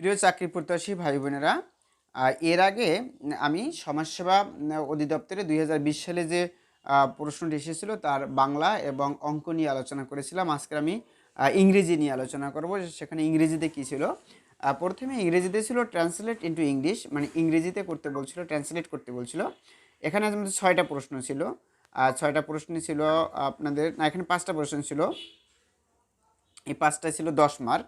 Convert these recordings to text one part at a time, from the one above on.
প্রিয় চাকরি প্রত্যাশী ভাই বোনেরা, এর আগে আমি সমাজসেবা অধিদপ্তরে 2020 সালে যে প্রশ্নটি এসেছিল তার বাংলা এবং অঙ্ক নিয়ে আলোচনা করেছিলাম। আজকে আমি ইংরেজি নিয়ে আলোচনা করব। সেখানে ইংরেজিতে কী ছিল? প্রথমে ইংরেজিতে ছিল ট্রান্সলেট ইন্টু ইংলিশ, মানে ইংরেজিতে করতে বলছিল, ট্রান্সলেট করতে বলছিল। এখানে আমাদের 6টা প্রশ্ন ছিল। 6টা প্রশ্ন ছিল আপনাদের, না এখানে 5টা প্রশ্ন ছিল। এই 5টায় ছিল 10 মার্ক।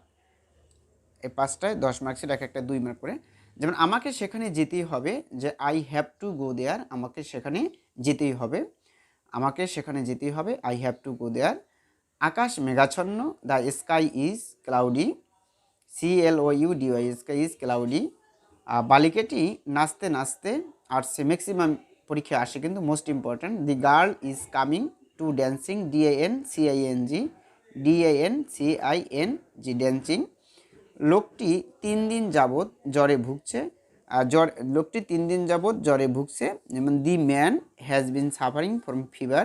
এই 5টায় 10 মার্ক ছিল, এক একটা 2 মার্ক করে। যেমন আমাকে সেখানে যেতেই হবে, যে আই হ্যাভ টু গো দেয়ার, আমাকে সেখানে যেতেই হবে, আমাকে সেখানে যেতেই হবে, আই হ্যাভ টু গো দেয়ার। আকাশ মেঘাচ্ছন্ন, the sky is cloudy, CLOUDY, sky is cloudy. বালিকাটি নাচতে নাচতে আসছে, ম্যাক্সিমাম পরীক্ষায় আসে কিন্তু most important. The girl is coming to dancing, DANCING dancing. লোকটি 3 দিন যাবৎ জ্বরে ভুগছে, লোকটি 3 দিন যাবৎ জ্বরে ভুগছে। যেমন the man has been suffering from fever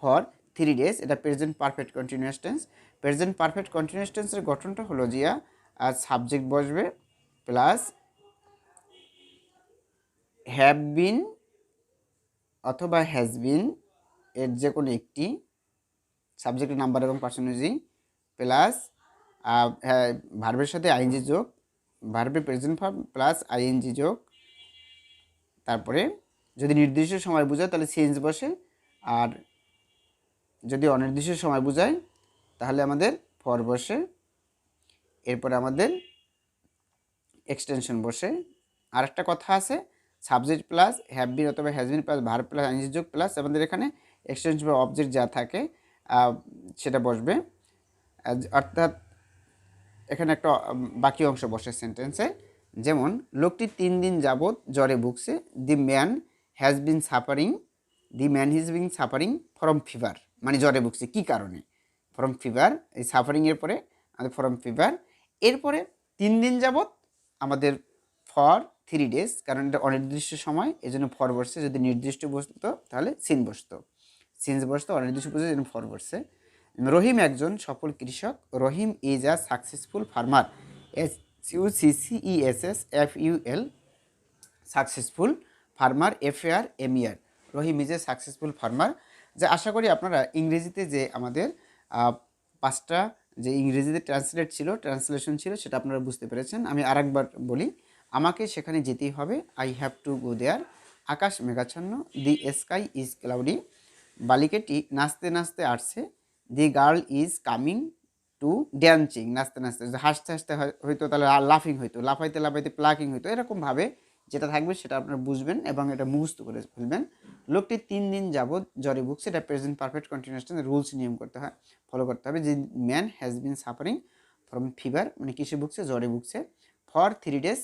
for 3 days, এটা present perfect continuous tense. Present perfect continuous টেন্সের গঠনটা হলো জিয়া, আর সাবজেক্ট বসবে প্লাস হ্যাভ বিন অথবা হ্যাজ বিন এর যে কোনো একটি, সাবজেক্টের নাম্বার এবং পার্সোনালিটি, প্লাস ভার্বের সাথে আইএনজি যোগ, ভার্বের প্রেজেন্ট ফর্ম প্লাস আইএনজি যোগ। তারপরে যদি নির্দিষ্ট সময় বোঝায় তাহলে চেঞ্জ বসে, আর যদি অনির্দিষ্ট সময় বোঝায় তাহলে আমাদের ফর বসে। এরপরে আমাদের এক্সটেনশন বসে। আর একটা কথা আছে, সাবজেক্ট প্লাস হ্যাভ বিন অথবা has been plus verb plus ING যোগ প্লাস আমাদের এখানে এক্সটেনশন বা অবজেক্ট যা থাকে সেটা বসবে। অর্থাৎ এখানে একটা বাকি অংশ বসে সেন্টেন্সে, যেমন লোকটি 3 দিন যাবৎ জ্বরে ভুগছে, the man has been suffering from fever, মানে জ্বরে ভুগছে কী কারণে, ফ্রম ফিভার। এই সাফারিংয়ের পরে আমাদের ফ্রম ফিভার। এরপরে 3 দিন যাবৎ আমাদের ফর 3 days, কারণ এটা অনির্দিষ্ট সময়, এই জন্য ফর বসছে। যদি নির্দিষ্ট বসতো তাহলে সিন বসতো, অনির্দিষ্ট বসে জন্য ফর বসছে। রহিম একজন সফল কৃষক, Rahim is a successful farmer, SUCCESSFUL, successful farmer, FARMER, Rahim is a successful farmer. যা আশা করি আপনারা ইংরেজিতে যে আমাদের 5টা যে ইংরেজিতে ট্রান্সলেশন ছিল সেটা আপনারা বুঝতে পেরেছেন। আমি আরেকবার বলি, আমাকে সেখানে যেতেই হবে, আই হ্যাভ টু গো দেয়ার। আকাশ মেঘাচ্ছন্ন, দি স্কাই ইজ ক্লাউডি। বালিকাটি নাচতে নাচতে আসছে, the girl is coming to dancing, নাচতে নাচতে। হাসতে হাসতে হয়তো তাহলে লাফিং হইতো, লাফাইতে লাফাইতে প্লাকিং হইতো, এরকমভাবে যেটা থাকবে সেটা আপনারা বুঝবেন এবং এটা মুখস্থ করে ফেলবেন। লোকটি 3 দিন যাবৎ জ্বরে ভুগছে, এটা present perfect continuous tense, rules নিয়ম ফলো করতে হবে। যে man has been suffering from fever, মানে কিসে ভুগছে, জ্বরে ভুগছে, ফর 3 days,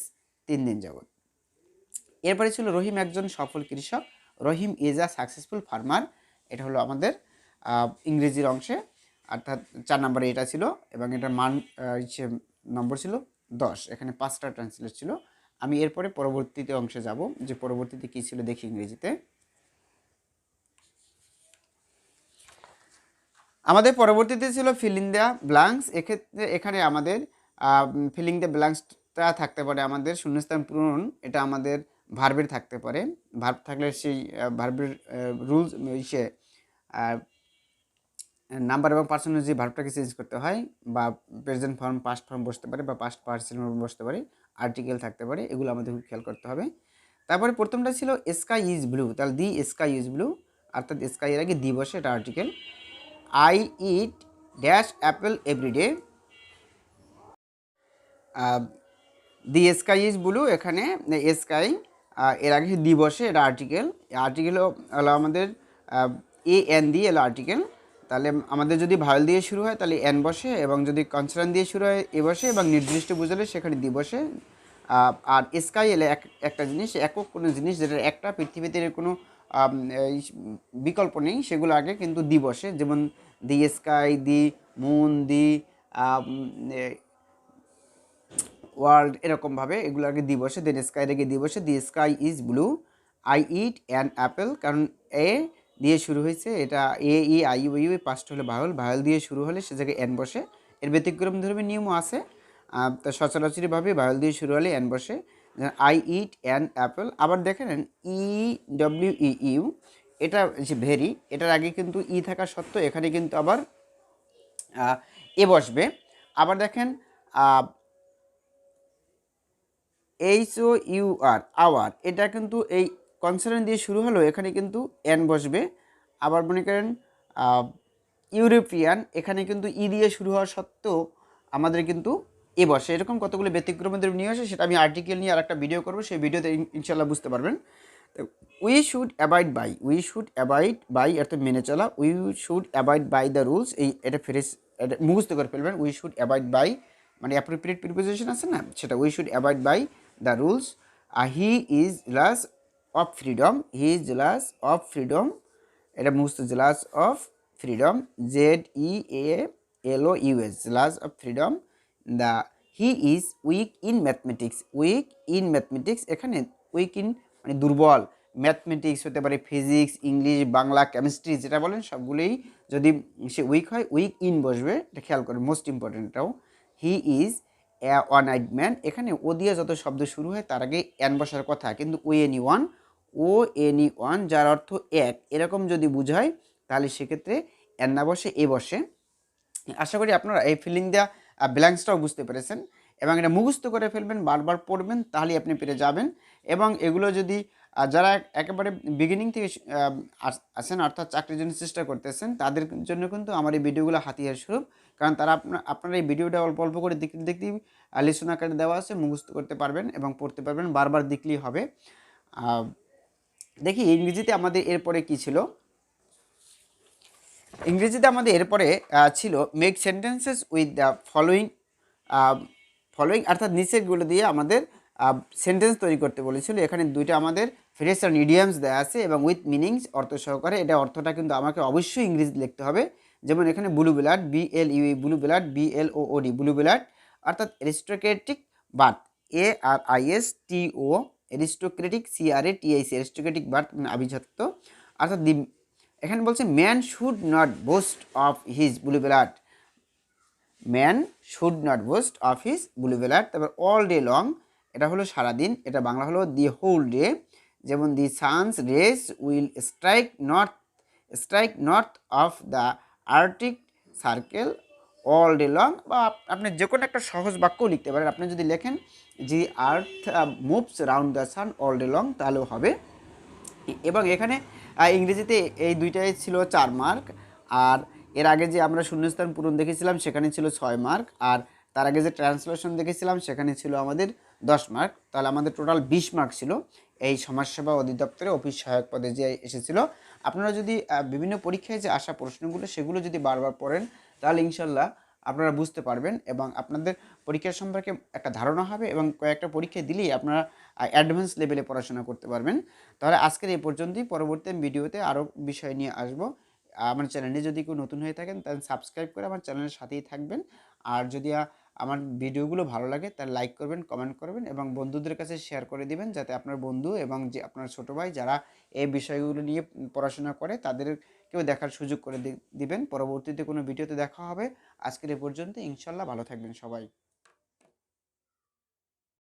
3 দিন যাবৎ। এরপরে ছিল রহিম একজন সফল কৃষক, Rahim is a successful farmer, এটা হলো আমাদের ইংরেজির অংশে, অর্থাৎ 4 নম্বরে এটা ছিল এবং এটার মান নম্বর ছিল 10। এখানে 5টা ট্রান্সলেট ছিল। আমি এরপরে পরবর্তীতে অংশে যাব, যে পরবর্তীতে কী ছিল দেখি ইংরেজিতে। আমাদের পরবর্তীতে ছিল ফিল ইন দ্য ব্ল্যাঙ্কস। এক্ষেত্রে এখানে আমাদের ফিলিং দ্য ব্ল্যাঙ্কসটা থাকতে পারে আমাদের শূন্যস্থান পূরণ, এটা আমাদের ভার্বের থাকতে পারে। ভার্ব থাকলে সেই ভার্বের রুলস নাম্বার এবং পার্সন যে ভার্বটাকে চেঞ্জ করতে হয়, বা প্রেজেন্ট ফর্ম, পাস্ট ফর্ম বসতে পারে, বা পাস্ট পার্সন বসতে পারে, আর্টিকেল থাকতে পারে, এগুলো আমাদের খুব খেয়াল করতে হবে। তারপরে প্রথমটা ছিল স্কাই ইজ ব্লু, তাহলে দি স্কাই ইজ ব্লু, অর্থাৎ স্কাই এর আগে দি বসে, এটা article. I eat dash apple everyday, the sky is blue, এখানে স্কাই এর আগে দি বসে, এটা আর্টিকেল। আর্টিকেল হলো আমাদের AN দিয়ে এলো আর্টিকেল। তাহলে আমাদের যদি ভাওয়েল দিয়ে শুরু হয় তাহলে এন বসে, এবং যদি কনসোনান্ট দিয়ে শুরু হয় এ বসে, এবং নির্দিষ্ট বোঝালে সেখানে দি বসে। আর স্কাই এলে একটা জিনিস, একক কোনো জিনিস যেটা একটা পৃথিবীতে কোনো বিকল্প নেই, সেগুলো আগে কিন্তু দি বসে। যেমন the sky, the moon, the world, এরকমভাবে এগুলো আগে দি বসে, দেন স্কাই রেগে দি বসে। দি sky is blue, I it an Apple, কারণ এ দিয়ে শুরু হয়েছে, এটা AEIOU পাঁচটা হলে ভাওয়েল দিয়ে শুরু হলে সে জায়গায় এন বসে। এর ব্যতিক্রম ধর্মী নিয়মও আছে, তো সচরাচরভাবে ভাওয়েল দিয়ে শুরু হলে এন বসে। I it an Apple. আবার দেখে নেন EWEU, এটা যে ভেরি, এটার আগে কিন্তু ই থাকা সত্ত্বেও এখানে কিন্তু আবার এ বসবে। আবার দেখেন HOUR, আওয়ার, এটা কিন্তু এই কনসোনেন্ট দিয়ে শুরু হলো, এখানে কিন্তু এন বসবে। আবার মনে করেন ইউরোপিয়ান, এখানে কিন্তু ই দিয়ে শুরু হওয়া সত্ত্বেও আমাদের কিন্তু এ বসে। এরকম কতগুলো ব্যতিক্রমদের নিয়ে আসে, সেটা আমি আর্টিকেল নিয়ে আর একটা ভিডিও করবো, সেই ভিডিওতে ইনশাল্লাহ বুঝতে পারবেন। We should abide by, we should abide by অর্থাৎ মেনে চলা, we should abide by the rules, এটা ফ্রেজ, এটা মুখস্থ করে ফেলবেন। উই শুড অ্যাবাইড বাই মানে অ্যাপ্রোপ্রিয়েট প্রিপোজিশন আছে না, সেটা we should abide by the rules. He is zealous of freedom, he is zealous of freedom, এটা মুখস্থ, zealous of freedom, ZEALOUS, zealous of freedom. The he is weak in mathematics, weak in mathematics, এখানে week in মানে দুর্বল, mathematics হতে পারে physics, English, Bangla, chemistry, যেটা বলেন সবগুলোই যদি সে উইক হয়, উইক ইন বসবে, এটা খেয়াল করেন, মোস্ট ইম্পর্টেন্ট এটাও। He is one eyed man, এখানে ও দিয়ে যত শব্দ শুরু হয় তার আগে এন বসার কথা, কিন্তু ONE, যার অর্থ এক, এরকম যদি বুঝায় তাহলে সেক্ষেত্রে এন না বসে এ বসে। আশা করি আপনারা এই ফিলিং দেওয়া ব্ল্যাঙ্কসটাও বুঝতে পেরেছেন এবং এটা মুখস্থ করে ফেলবেন, বারবার পড়বেন, তাহলেই আপনি পেরে যাবেন। এবং এগুলো যদি যারা একেবারে বিগিনিং থেকে আছেন, অর্থাৎ চাকরির জন্য চেষ্টা করতেছেন, তাদের জন্য কিন্তু আমার এই ভিডিওগুলো হাতিয়ার স্বরূপ, কারণ তারা আপনারা এই ভিডিওটা অল্প অল্প করে দেখতে দেখতেই লিসন আকারে দেওয়া আছে, মুখস্থ করতে পারবেন এবং পড়তে পারবেন, বারবার দেখলেই হবে। দেখি ইংরেজিতে আমাদের এরপরে কি ছিল। ইংরেজিতে আমাদের এরপরে ছিল make sentences with the following, অর্থাৎ নিচেরগুলো দিয়ে আমাদের সেন্টেন্স তৈরি করতে বলেছিল। এখানে দুইটা আমাদের ফ্রেজ অ্যান্ড ইডিয়ামস দেওয়া আছে এবং উইথ মিনিংস, অর্থ সহকারে। এটা অর্থটা কিন্তু আমাকে অবশ্যই ইংরেজি লিখতে হবে। যেমন এখানে blue blood, BLUE, blue blood, BLOOD, blue blood, অর্থাৎ aristocratic birth, ARISTO, aristocratic, CRATIC, aristocratic birth মানে আভিজাত্য, অর্থাৎ এখানে বলছে man should not boast of his blue blood, man should not boast of his blue blood. তারপর all day long, এটা হলো সারাদিন, এটা বাংলা হলো দি হোল ডে। যেমন the sun's rays will strike north of the Arctic Circle all day long. বা আপনি যে কোনো একটা সহজ বাক্যও লিখতে পারেন। আপনি যদি লেখেন যে earth moves round the sun all day long, তাহলেও হবে। এবং এখানে ইংরেজিতে এই দুইটাই ছিল 4 মার্ক, আর এর আগে যে আমরা শূন্যস্থান পূরণ দেখেছিলাম সেখানে ছিল 6 মার্ক, আর তার আগে যে ট্রান্সলেশন দেখেছিলাম সেখানে ছিল আমাদের 10 মার্ক। তাহলে আমাদের টোটাল 20 মার্ক ছিল এই সমাজসেবা অধিদপ্তরে অফিস সহায়ক পদে যে এসেছিল। আপনারা যদি বিভিন্ন পরীক্ষায় যে আসা প্রশ্নগুলো সেগুলো যদি বারবার পড়েন, তাহলে ইনশাল্লাহ আপনারা বুঝতে পারবেন এবং আপনাদের পরীক্ষার সম্পর্কে একটা ধারণা হবে এবং কয়েকটা পরীক্ষা দিলেই আপনারা অ্যাডভান্স লেভেলে পড়াশোনা করতে পারবেন। তাহলে আজকের এই পর্যন্তই, পরবর্তী ভিডিওতে আরও বিষয় নিয়ে আসবো। আমার চ্যানেলে যদি কেউ নতুন হয়ে থাকেন তাহলে সাবস্ক্রাইব করে আমার চ্যানেলের সাথেই থাকবেন। আর যদি আমার ভিডিওগুলো ভালো লাগে তাহলে লাইক করবেন, কমেন্ট করবেন এবং বন্ধুদের কাছে শেয়ার করে দিবেন, যাতে আপনার বন্ধু এবং যে আপনার ছোটো ভাই যারা এই বিষয়গুলো নিয়ে পড়াশোনা করে তাদেরকেও দেখার সুযোগ করে দিবেন। পরবর্তীতে কোনো ভিডিওতে দেখা হবে। আজকের এ পর্যন্ত, ইনশাল্লাহ ভালো থাকবেন সবাই।